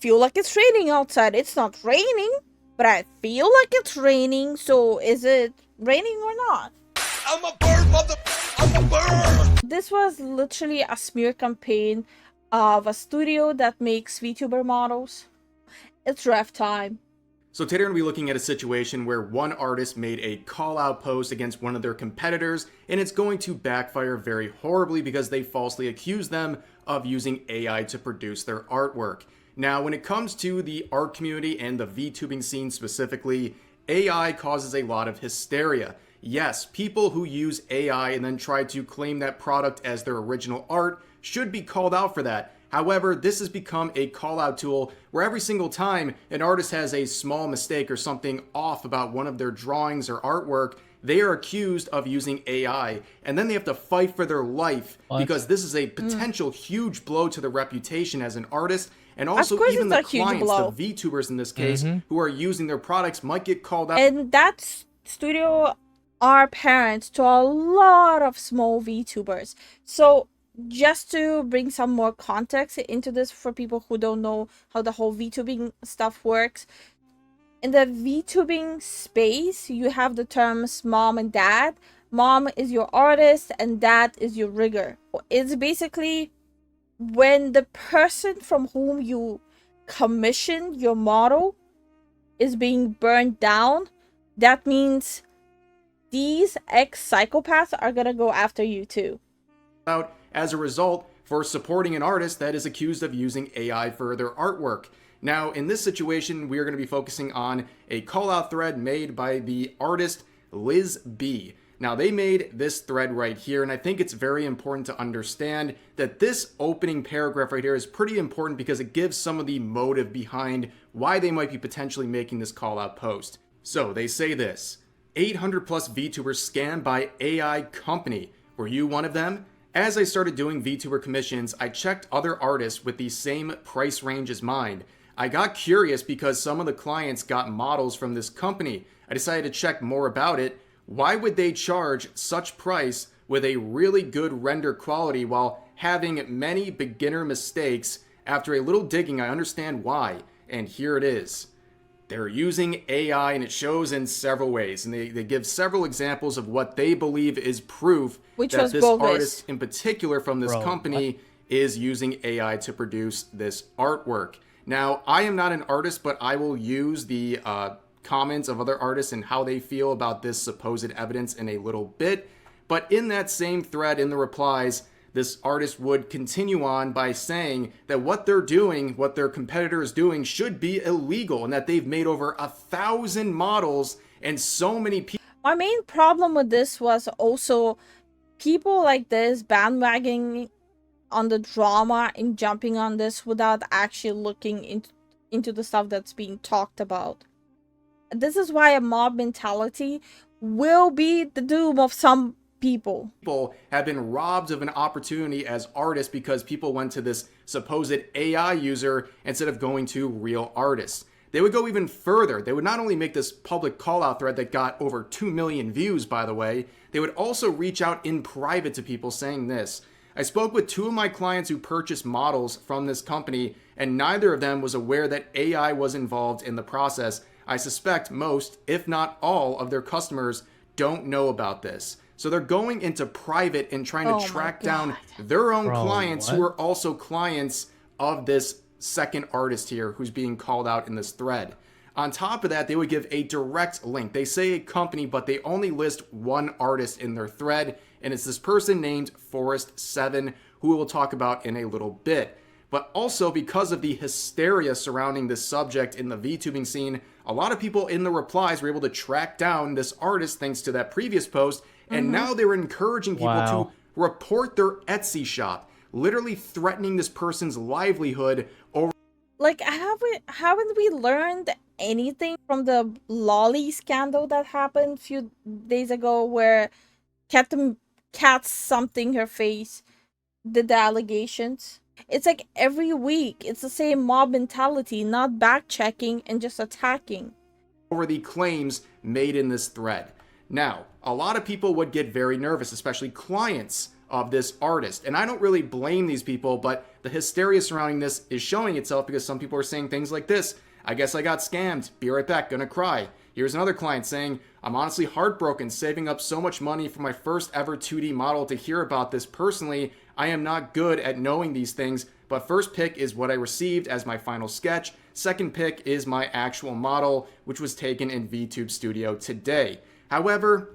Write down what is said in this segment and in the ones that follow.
feel like it's raining outside. It's not raining, but I feel like it's raining. So is it raining or not? I'm a bird, mother. I'm a bird. This was literally a smear campaign of a studio that makes VTuber models. It's ref time. So today we're going to be looking at a situation where one artist made a call-out post against one of their competitors, and it's going to backfire very horribly because they falsely accuse them of using AI to produce their artwork. Now, when it comes to the art community and the VTubing scene specifically, AI causes a lot of hysteria. Yes, people who use AI and then try to claim that product as their original art should be called out for that. However, this has become a call-out tool where every single time an artist has a small mistake or something off about one of their drawings or artwork, they are accused of using AI, and then they have to fight for their life because this is a potential huge blow to their reputation as an artist, and also even the clients, the VTubers in this case, who are using their products might get called out. And that studio are parents to a lot of small VTubers. So just to bring some more context into this for people who don't know how the whole VTubing stuff works. In the VTubing space, you have the terms mom and dad. Mom is your artist and dad is your rigger. It's basically when the person from whom you commissioned your model is being burned down, that means these ex-psychopaths are gonna go after you too. As a result, for supporting an artist that is accused of using AI for their artwork. Now, in this situation, we are going to be focusing on a call-out thread made by the artist Liz B. Now, they made this thread right here, and I think it's very important to understand that this opening paragraph right here is pretty important because it gives some of the motive behind why they might be potentially making this call-out post. So, they say this: 800 plus VTubers scammed by AI company. Were you one of them? As I started doing VTuber commissions, I checked other artists with the same price range as mine. I got curious because some of the clients got models from this company. I decided to check more about it. Why would they charge such price with a really good render quality while having many beginner mistakes? After a little digging, I understand why, and here it is. They're using AI, and it shows in several ways, and they give several examples of what they believe is proof that this artist in particular from this company is using AI to produce this artwork. Now, I am not an artist, but I will use the comments of other artists and how they feel about this supposed evidence in a little bit. But in that same thread, in the replies, this artist would continue on by saying that what they're doing, what their competitor is doing, should be illegal, and that they've made over 1,000 models and so many people. My main problem with this was also people like this bandwagoning on the drama and jumping on this without actually looking into the stuff that's being talked about. This is why a mob mentality will be the doom of some people have been robbed of an opportunity as artists because people went to this supposed AI user instead of going to real artists. They would go even further. They would not only make this public call-out thread that got over 2 million views, by the way, they would also reach out in private to people saying this: I spoke with 2 of my clients who purchased models from this company, and neither of them was aware that AI was involved in the process. I suspect most, if not all, of their customers don't know about this. So they're going into private and trying to track down their own clients who are also clients of this second artist here who's being called out in this thread. On top of that, they would give a direct link. They say a company, but they only list one artist in their thread, and it's this person named Forest7, who we will talk about in a little bit. But also, because of the hysteria surrounding this subject in the VTubing scene, a lot of people in the replies were able to track down this artist thanks to that previous post, and now they were encouraging people to report their Etsy shop, literally threatening this person's livelihood over. Like, haven't we learned anything from the lolly scandal that happened a few days ago, where cat something her face did the allegations? It's like every week it's the same mob mentality, not back checking and just attacking over the claims made in this thread. Now, a lot of people would get very nervous, especially clients of this artist. And I don't really blame these people, but the hysteria surrounding this is showing itself because some people are saying things like this: I guess I got scammed, be right back, gonna cry. Here's another client saying, I'm honestly heartbroken, saving up so much money for my first ever 2D model to hear about this. Personally, I am not good at knowing these things, but first pick is what I received as my final sketch. Second pick is my actual model, which was taken in VTube Studio today. However,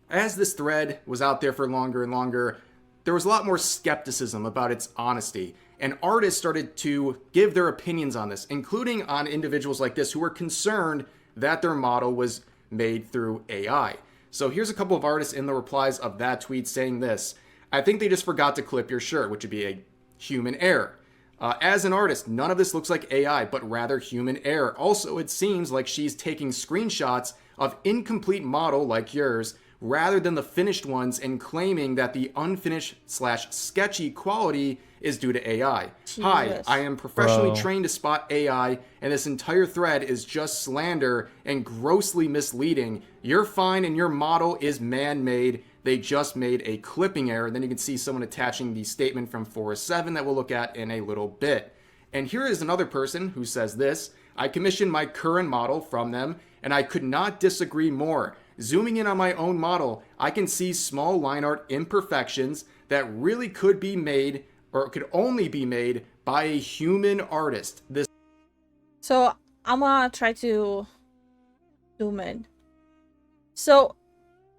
as this thread was out there for longer and longer, there was a lot more skepticism about its honesty. And artists started to give their opinions on this, including on individuals like this who were concerned that their model was made through AI. So here's a couple of artists in the replies of that tweet saying this: I think they just forgot to clip your shirt, which would be a human error. As an artist, none of this looks like AI, but rather human error. Also, it seems like she's taking screenshots of incomplete model like yours rather than the finished ones and claiming that the unfinished/sketchy quality is due to AI. Jesus. Hi, I am professionally trained to spot AI, and this entire thread is just slander and grossly misleading. You're fine and your model is man-made. They just made a clipping error. And then you can see someone attaching the statement from 407 that we'll look at in a little bit. And here is another person who says this: I commissioned my current model from them, and I could not disagree more. Zooming in on my own model, I can see small line art imperfections that really could be made, or could only be made, by a human artist. So I'm gonna try to zoom in. So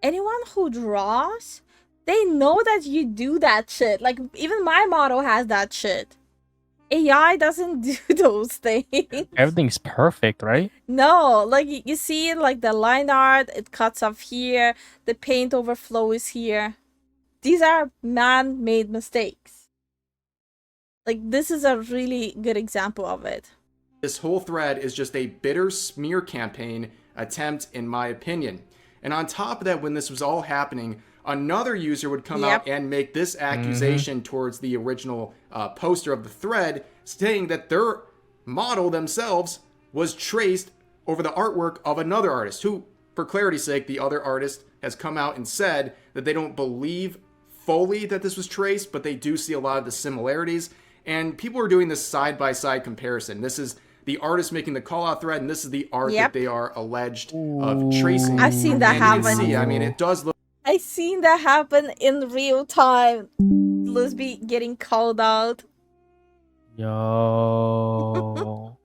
anyone who draws, they know that you do that shit. Like, even my model has that shit. AI doesn't do those things. Everything's perfect, right? No, like you see, like the line art, it cuts off here, the paint overflow is here. These are man-made mistakes. Like, this is a really good example of it. This whole thread is just a bitter smear campaign attempt, in my opinion. And on top of that, when this was all happening, another user would come out and make this accusation towards the original poster of the thread, saying that their model themselves was traced over the artwork of another artist, who, for clarity's sake, the other artist has come out and said that they don't believe fully that this was traced, but they do see a lot of the similarities. And people are doing this side-by-side comparison. This is the artist making the call-out thread, and this is the art that they are alleged of tracing. I've seen that happen. You can see, I mean, it does look... I've seen that happen in real time. Lisby getting called out. Yo.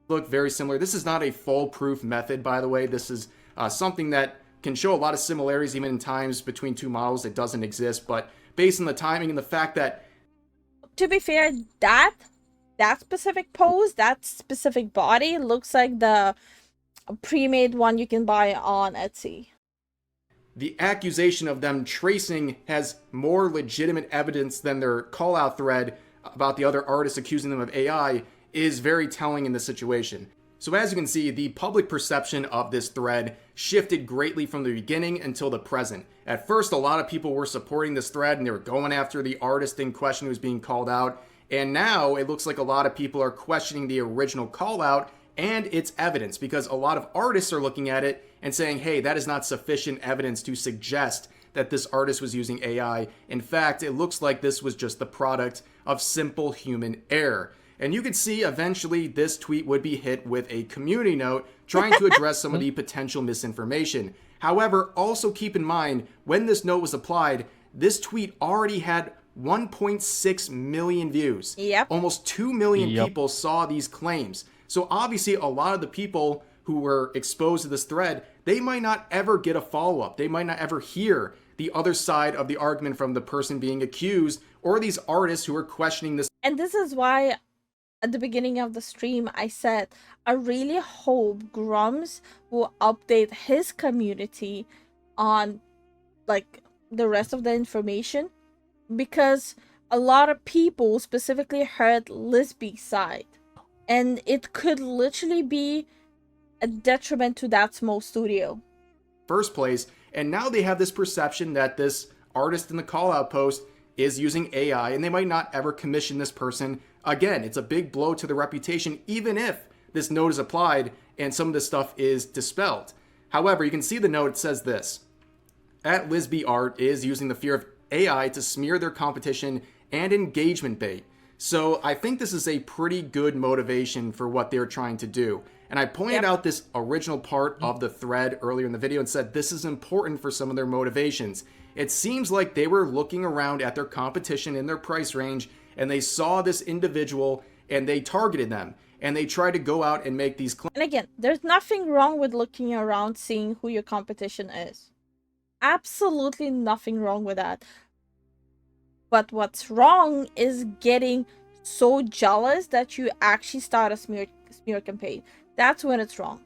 Look very similar. This is not a foolproof method, by the way. This is something that can show a lot of similarities, even in times between two models. It doesn't exist, but based on the timing and the fact that... To be fair, that specific pose, that specific body looks like the pre-made one you can buy on Etsy. The accusation of them tracing has more legitimate evidence than their call-out thread about the other artists accusing them of AI is very telling in this situation. So as you can see, the public perception of this thread shifted greatly from the beginning until the present. At first, a lot of people were supporting this thread and they were going after the artist in question who was being called out. And now it looks like a lot of people are questioning the original call out and its evidence, because a lot of artists are looking at it and saying, hey, that is not sufficient evidence to suggest that this artist was using AI. In fact, it looks like this was just the product of simple human error. And you can see eventually this tweet would be hit with a community note trying to address some of the potential misinformation. However, also keep in mind, when this note was applied, this tweet already had 1.6 million views. Almost 2 million people saw these claims. So obviously a lot of the people who were exposed to this thread, they might not ever get a follow-up. They might not ever hear the other side of the argument from the person being accused or these artists who are questioning this. And this is why at the beginning of the stream I said I really hope Grums will update his community on like the rest of the information, because a lot of people specifically heard Lisby's side, and it could literally be a detriment to that small studio. First place, and now they have this perception that this artist in the call out post is using AI and they might not ever commission this person again. It's a big blow to the reputation, even if this note is applied and some of this stuff is dispelled. However, you can see the note, it says this: at Lisby Art is using the fear of AI to smear their competition and engagement bait. So I think this is a pretty good motivation for what they're trying to do. And I pointed out this original part of the thread earlier in the video and said this is important for some of their motivations. It seems like they were looking around at their competition in their price range and they saw this individual and they targeted them and they tried to go out and make these claims. And again, there's nothing wrong with looking around, seeing who your competition is. Absolutely nothing wrong with that. But what's wrong is getting so jealous that you actually start a smear campaign. That's when it's wrong.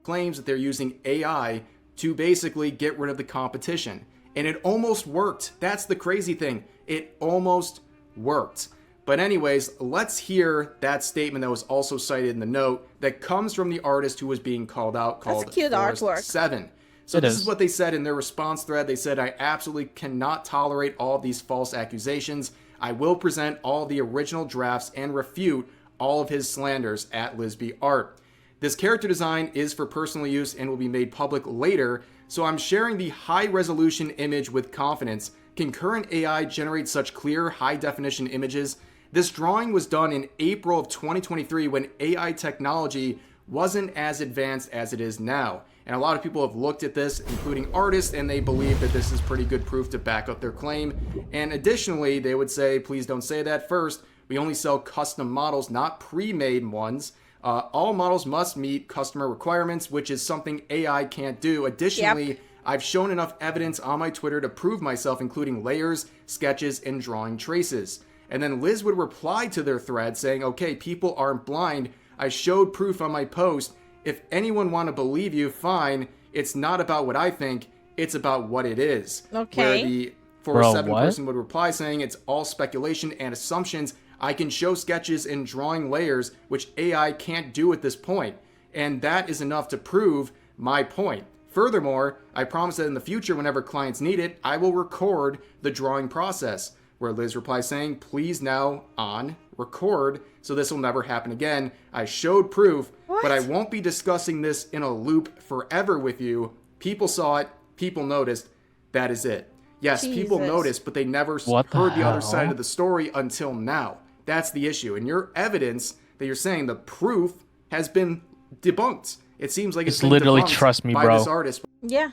Claims that they're using AI to basically get rid of the competition. And it almost worked. That's the crazy thing. It almost worked. But anyways, let's hear that statement that was also cited in the note that comes from the artist who was being called out, called That's cute artwork. 7. So this is what they said in their response thread. They said, I absolutely cannot tolerate all of these false accusations. I will present all the original drafts and refute all of his slanders at Lisby Art. This character design is for personal use and will be made public later, so I'm sharing the high-resolution image with confidence. Can current AI generate such clear, high-definition images? This drawing was done in April of 2023 when AI technology wasn't as advanced as it is now. And a lot of people have looked at this, including artists, and they believe that this is pretty good proof to back up their claim. And additionally, they would say, please don't say that. First, we only sell custom models, not pre-made ones. All models must meet customer requirements, which is something AI can't do. Additionally, I've shown enough evidence on my Twitter to prove myself, including layers, sketches, and drawing traces. And then Liz would reply to their thread saying, okay, people aren't blind. I showed proof on my post. If anyone want to believe you, fine. It's not about what I think. It's about what it is. Okay. Where the 407 person would reply saying it's all speculation and assumptions. I can show sketches and drawing layers, which AI can't do at this point. And that is enough to prove my point. Furthermore, I promise that in the future, whenever clients need it, I will record the drawing process. Where Liz replies saying, please now on record, so this will never happen again. I showed proof, but I won't be discussing this in a loop forever with you. People saw it, people noticed, that is it. Yes, people noticed, but they never heard the other side of the story until now. That's the issue. And your evidence that you're saying, the proof has been debunked. It seems like it's been literally debunked trust me, by bro. this artist. Yeah.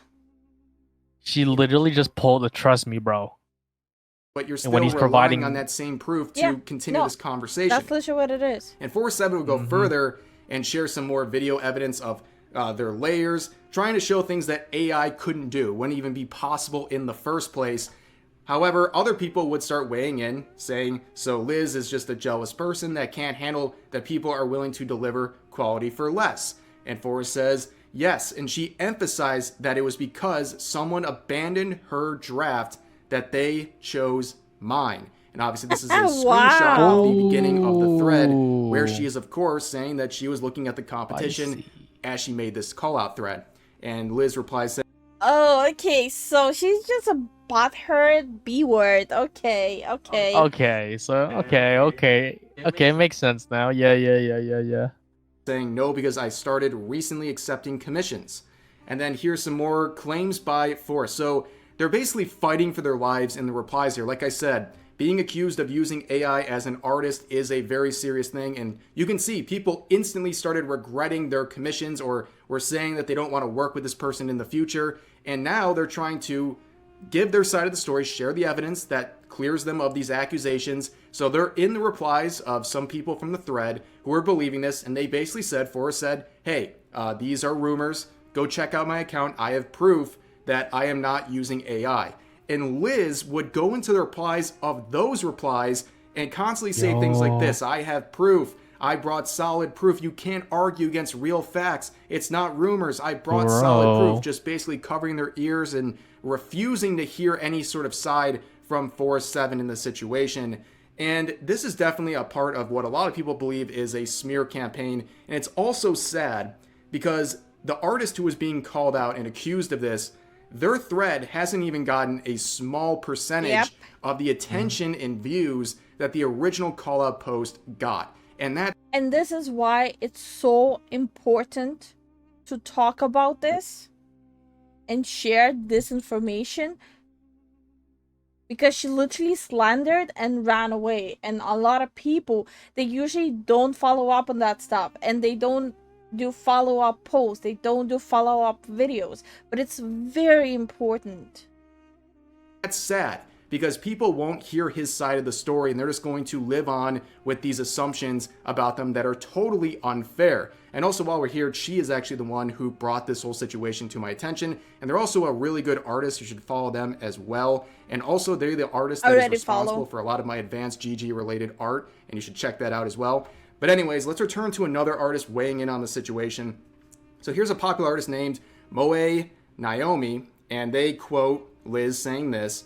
She literally just pulled the trust me, bro. But you're still when he's relying providing on that same proof to continue this conversation. That's literally what it is. And 407 would go further and share some more video evidence of their layers, trying to show things that AI couldn't do, wouldn't even be possible in the first place. However, other people would start weighing in, saying, so Liz is just a jealous person that can't handle that people are willing to deliver quality for less. And Forrest says, yes, and she emphasized that it was because someone abandoned her draft that they chose mine. And obviously this is a screenshot of the beginning of the thread where she is, of course, saying that she was looking at the competition as she made this call-out thread. And Liz replies saying, oh, okay, so she's just a butthurt B-word. Okay. Okay, so, okay, makes sense now. Yeah. saying no because I started recently accepting commissions. And then here's some more claims by Forrest. So they're basically fighting for their lives in the replies here. Like I said, being accused of using AI as an artist is a very serious thing. And you can see people instantly started regretting their commissions or were saying that they don't want to work with this person in the future. And now they're trying to give their side of the story, share the evidence that clears them of these accusations. So they're in the replies of some people from the thread who are believing this. And they basically said, Forrest said, hey, these are rumors. Go check out my account. I have proof that I am not using AI. And Liz would go into the replies of those replies and constantly say things like this. I have proof. I brought solid proof. You can't argue against real facts. It's not rumors. I brought solid proof. Just basically covering their ears and refusing to hear any sort of side from 407 in the situation. And this is definitely a part of what a lot of people believe is a smear campaign. And it's also sad because the artist who was being called out and accused of this, their thread hasn't even gotten a small percentage of the attention and views that the original call-out post got. And this is why it's so important to talk about this and share this information, because she literally slandered and ran away. And a lot of people, they usually don't follow up on that stuff, and they don't do follow-up posts, they don't do follow-up videos, but it's very important. That's sad because people won't hear his side of the story and they're just going to live on with these assumptions about them that are totally unfair. And also, while we're here, she is actually the one who brought this whole situation to my attention, and they're also a really good artist. You should follow them as well. And also, they're the artist that is responsible for a lot of my advanced GG related art, and you should check that out as well. But anyways, let's return to another artist weighing in on the situation. So here's a popular artist named Moe Naomi, and they quote Liz saying this: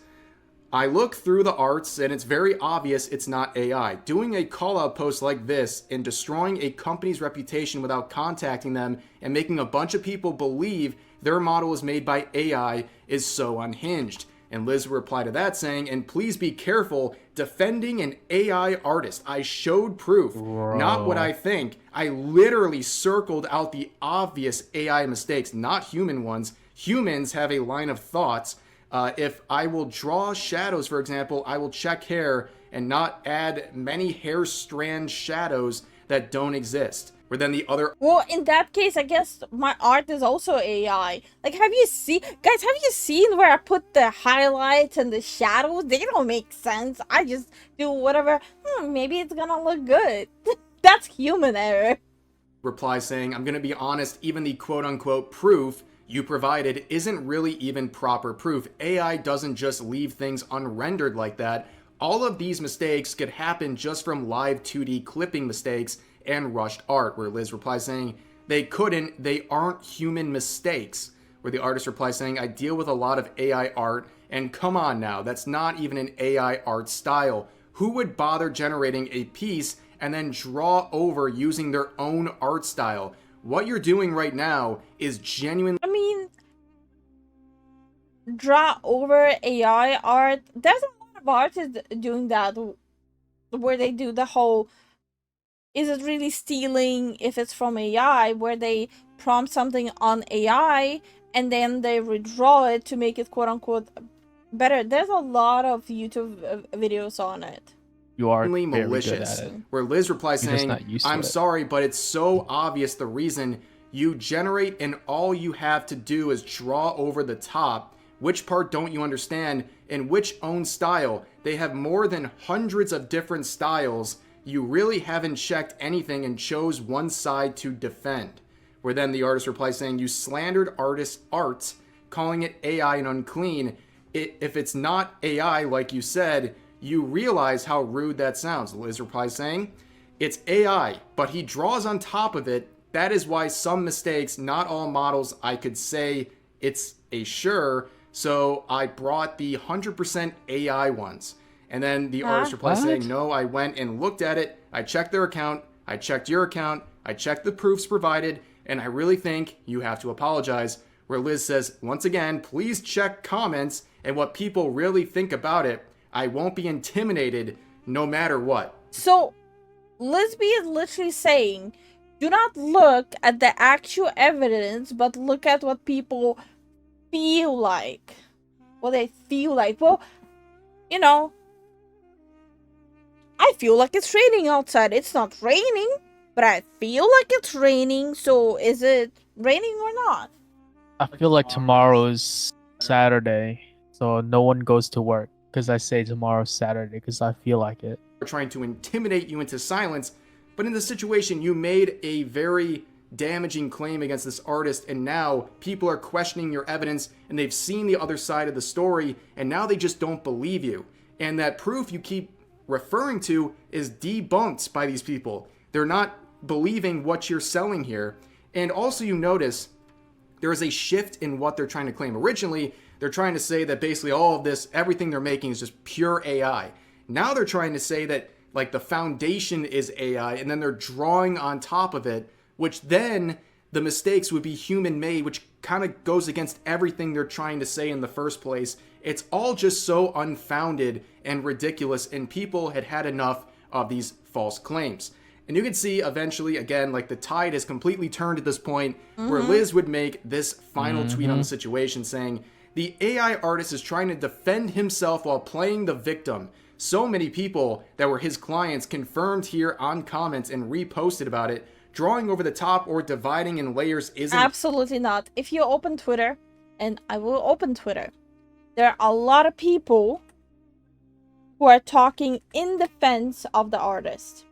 "I look through the arts and it's very obvious it's not AI. Doing a call-out post like this and destroying a company's reputation without contacting them and making a bunch of people believe their model is made by AI is so unhinged." And Liz replied to that saying, "And please be careful defending an AI artist. I showed proof, not what I think. I literally circled out the obvious AI mistakes, not human ones. Humans have a line of thoughts. If I will draw shadows, for example, I will check hair and not add many hair strand shadows that don't exist." Where then the other... Well, in that case, I guess my art is also AI. Like, have you seen... Guys, have you seen where I put the highlights and the shadows? They don't make sense. I just do whatever. Maybe it's gonna look good. That's human error. Reply saying, "I'm gonna be honest, even the quote-unquote proof you provided isn't really even proper proof. AI doesn't just leave things unrendered like that. All of these mistakes could happen just from live 2D clipping mistakes and rushed art." Where Liz replies saying, "They couldn't, they aren't human mistakes." Where the artist replies saying, "I deal with a lot of AI art, and come on now, that's not even an AI art style. Who would bother generating a piece and then draw over using their own art style? What you're doing right now is genuinely..." I mean, draw over AI art. There's a lot of artists doing that, where they do the whole, is it really stealing if it's from AI, where they prompt something on AI and then they redraw it to make it quote unquote better. There's a lot of YouTube videos on it. You are very malicious. good at it. Where Liz replies You're just saying, not used to "I'm it." sorry, but it's so obvious the reason. You generate and all you have to do is draw over the top. Which part don't you understand? And which own style? They have more than hundreds of different styles. You really haven't checked anything and chose one side to defend." Where then the artist replies saying, "You slandered artist art, calling it AI and unclean. If it's not AI, like you said, you realize how rude that sounds." Liz replies saying, "It's AI, but he draws on top of it. That is why some mistakes, not all models, I could say it's a sure. So I brought the 100% AI ones." And then the artist replies saying, "No, I went and looked at it. I checked their account. I checked your account. I checked the proofs provided. And I really think you have to apologize." Where Liz says, "Once again, please check comments and what people really think about it. I won't be intimidated no matter what." So, Lisby is literally saying, do not look at the actual evidence, but look at what people feel like. What they feel like. Well, you know, I feel like it's raining outside. It's not raining, but I feel like it's raining. So is it raining or not? I feel like tomorrow's Saturday, so no one goes to work because I say tomorrow's Saturday because I feel like it. They're trying to intimidate you into silence, but in this situation, you made a very damaging claim against this artist, and now people are questioning your evidence, and they've seen the other side of the story, and now they just don't believe you. And that proof you keep referring to is debunked by these people. They're not believing what you're selling here. And also, you notice there is a shift in what they're trying to claim. Originally, they're trying to say that basically all of this, everything they're making is just pure AI. Now they're trying to say that like the foundation is AI, and then they're drawing on top of it, which then the mistakes would be human made, which kind of goes against everything they're trying to say in the first place. It's all just so unfounded and ridiculous, and people had had enough of these false claims. And you can see eventually, again, like the tide has completely turned at this point, where Liz would make this final tweet on the situation saying, The AI artist is trying to defend himself while playing the victim. So many people that were his clients confirmed here on comments and reposted about it. Drawing over the top or dividing in layers isn't... Absolutely not. If you open Twitter, and I will open Twitter, there are a lot of people who are talking in defense of the artist.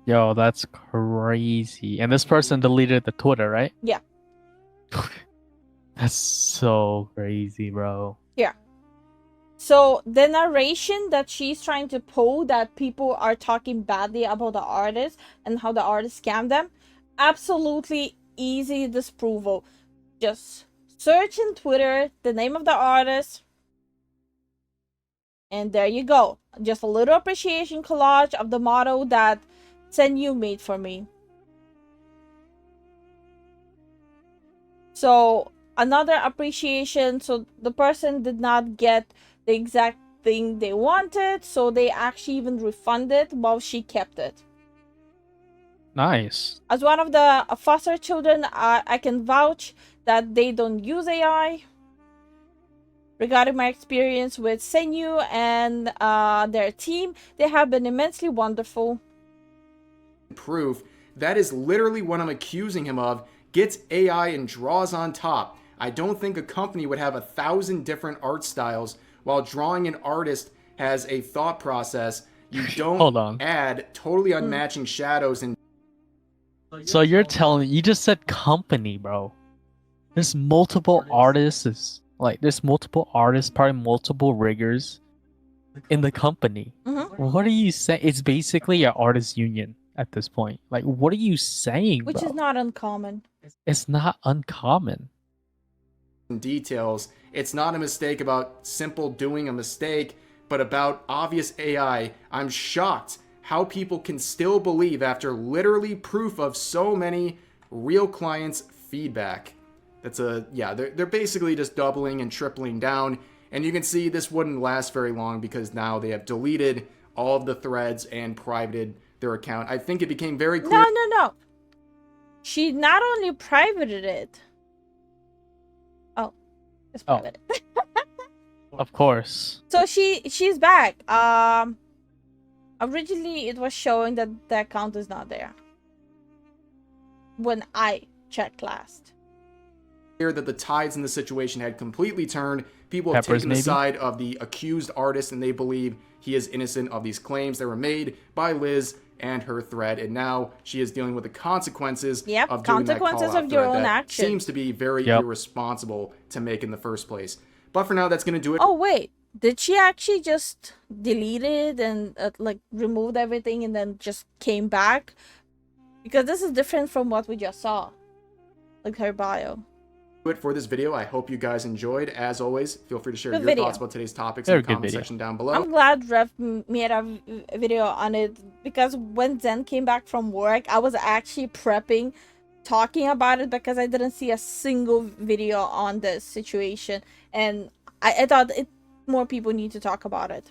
Yo, that's crazy. And this person deleted the Twitter, right? Yeah. That's so crazy, bro. Yeah. So the narration that she's trying to pull, that people are talking badly about the artist and how the artist scammed them, absolutely easy disproval. Just search in Twitter the name of the artist, and there you go. Just a little appreciation collage of the motto that Zen Yu made for me. So another appreciation. So the person did not get the exact thing they wanted, so they actually even refunded while she kept it. Nice. As one of the foster children, I can vouch that they don't use AI. Regarding my experience with Senyu and their team, they have been immensely wonderful. Proof. That is literally what I'm accusing him of. Gets AI and draws on top. I don't think a company would have 1,000 different art styles while drawing an artist has a thought process. You don't Hold on. add totally unmatching shadows and... So you're telling you just said company, bro. There's multiple artists. Like there's multiple artists, probably multiple riggers in the company. What are you saying? It's basically an artist union at this point. Like, what are you saying, Which bro? is not uncommon. It's not uncommon. details. It's not a mistake about simple doing a mistake, but about obvious AI. I'm shocked how people can still believe after literally proof of so many real clients' feedback. That's they're basically just doubling and tripling down. And you can see this wouldn't last very long because now they have deleted all of the threads and privated their account. I think it became very clear. No. She not only privated it. Oh, it's private. Of course. So she's back. Originally it was showing that the account is not there when I checked last. That the tides in the situation had completely turned. People have Peppers, taken the maybe? side of the accused artist, and they believe he is innocent of these claims that were made by Liz and her thread, and now she is dealing with the consequences Yep, of doing that consequences call-out of your thread own that actions. seems to be very irresponsible to make in the first place. But for now, that's going to do it. Oh wait, did she actually just delete it and like removed everything and then just came back? Because this is different from what we just saw, like her bio. It for this video. I hope you guys enjoyed. As always, feel free to share Good your video. thoughts about today's topics Very in the good comment video. section down below. I'm glad Rev made a video on it, because when Zen came back from work, I was actually prepping, talking about it, because I didn't see a single video on this situation, and I thought more people need to talk about it.